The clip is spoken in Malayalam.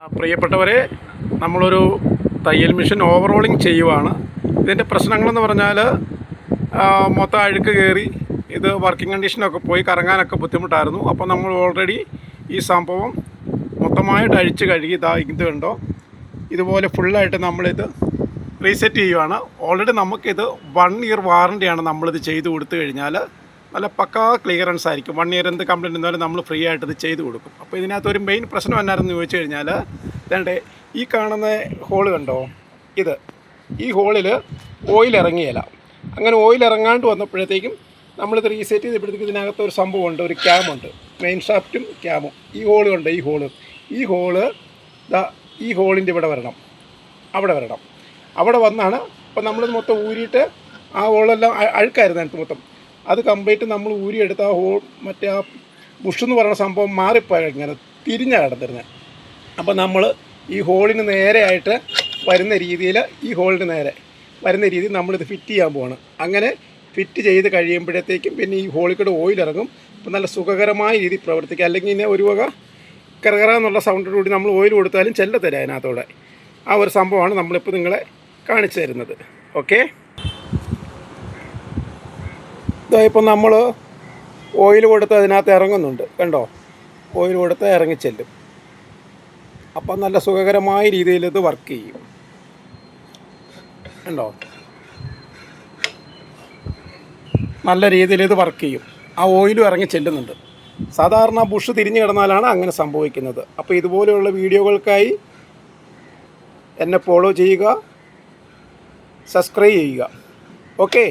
പ്രിയപ്പെട്ടവരെ, നമ്മളൊരു തയ്യൽ മെഷീൻ ഓവറോളിങ് ചെയ്യുവാണ്. ഇതിൻ്റെ പ്രശ്നങ്ങളെന്ന് പറഞ്ഞാൽ മൊത്തം അഴുക്ക് കയറി ഇത് വർക്കിംഗ് കണ്ടീഷനൊക്കെ പോയി കറങ്ങാനൊക്കെ ബുദ്ധിമുട്ടായിരുന്നു. അപ്പോൾ നമ്മൾ ഓൾറെഡി ഈ സംഭവം മൊത്തമായിട്ട് അഴിച്ച് കഴുകി ഇത് കണ്ടോ, ഇതുപോലെ ഫുള്ളായിട്ട് നമ്മളിത് റീസെറ്റ് ചെയ്യുവാണ്. ഓൾറെഡി നമുക്കിത് 1 ഇയർ വാറണ്ടിയാണ് നമ്മളിത് ചെയ്ത് കൊടുത്തു കഴിഞ്ഞാൽ. നല്ല പക്കാ ക്ലിയറൻസ് ആയിരിക്കും. 1 ഇയർ എന്ത് കംപ്ലയിൻ്റ് എന്നാലും നമ്മൾ ഫ്രീ ആയിട്ട് ഇത് ചെയ്ത് കൊടുക്കും. അപ്പോൾ ഇതിനകത്തൊരു മെയിൻ പ്രശ്നം എന്നായിരുന്നു ചോദിച്ചു കഴിഞ്ഞാൽ, ഇതേണ്ടേ ഈ കാണുന്ന ഹോള് കണ്ടോ, ഈ ഹോളിൽ ഓയിൽ ഇറങ്ങിയില്ല. അങ്ങനെ ഓയിൽ ഇറങ്ങാണ്ട് വന്നപ്പോഴത്തേക്കും നമ്മളിത് റീസെറ്റ് ചെയ്തപ്പോഴത്തേക്കും ഇതിനകത്തൊരു സംഭവമുണ്ട്, ഒരു ക്യാമുണ്ട്, മെയിൻ ഷാഫ്റ്റും ക്യാമും. ഈ ഹോള് കണ്ടോ, ഈ ഹോള് ഈ ഹോളിൻ്റെ ഇവിടെ വരണം, അവിടെ വന്നാണ്. അപ്പോൾ നമ്മളിത് മൊത്തം ഊരിയിട്ട് ആ ഹോളെല്ലാം അഴുക്കായിരുന്നു അതിനകത്ത് മൊത്തം. അത് കംപ്ലീറ്റ് നമ്മൾ ഊരിയെടുത്ത് ആ ഹോൾ മറ്റേ ആ ബുഷെന്ന് പറയുന്ന സംഭവം മാറിപ്പോയി, ഇങ്ങനെ തിരിഞ്ഞാണ് കിടന്നിരുന്നത്. അപ്പോൾ നമ്മൾ ഈ ഹോളിന് നേരെയായിട്ട് വരുന്ന രീതിയിൽ, ഈ ഹോളിന് നേരെ വരുന്ന രീതിയിൽ നമ്മളിത് ഫിറ്റ് ചെയ്യാൻ പോവാണ്. അങ്ങനെ ഫിറ്റ് ചെയ്ത് കഴിയുമ്പോഴത്തേക്കും പിന്നെ ഈ ഹോളിൽ കൂടെ ഓയിൽ ഇറങ്ങും. അപ്പോൾ നല്ല സുഖകരമായ രീതിയിൽ പ്രവർത്തിക്കുക. അല്ലെങ്കിൽ ഇങ്ങനെ ഒരു വക കറകറാന്നുള്ള സൗണ്ടോടുകൂടി നമ്മൾ ഓയിൽ കൊടുത്താലും ചെല്ലത്തരാം അതിനകത്തോടെ. ആ ഒരു സംഭവമാണ് നമ്മളിപ്പോൾ നിങ്ങളെ കാണിച്ചു തരുന്നത്. ഓക്കെ, ഇപ്പം നമ്മൾ ഓയിൽ കൊടുത്ത് അതിനകത്ത് ഇറങ്ങുന്നുണ്ട് കണ്ടോ, ഓയിൽ കൊടുത്ത് ഇറങ്ങിച്ചെല്ലും. അപ്പം നല്ല സുഖകരമായ രീതിയിൽ ഇത് വർക്ക് ചെയ്യും കണ്ടോ, നല്ല രീതിയിൽ ഇത് വർക്ക് ചെയ്യും. ആ ഓയിലും ഇറങ്ങി ചെല്ലുന്നുണ്ട്. സാധാരണ ബുഷ് തിരിഞ്ഞു കിടന്നാലാണ് അങ്ങനെ സംഭവിക്കുന്നത്. അപ്പോൾ ഇതുപോലെയുള്ള വീഡിയോകൾക്കായി എന്നെ ഫോളോ ചെയ്യുക, സബ്സ്ക്രൈബ് ചെയ്യുക. ഓക്കെ.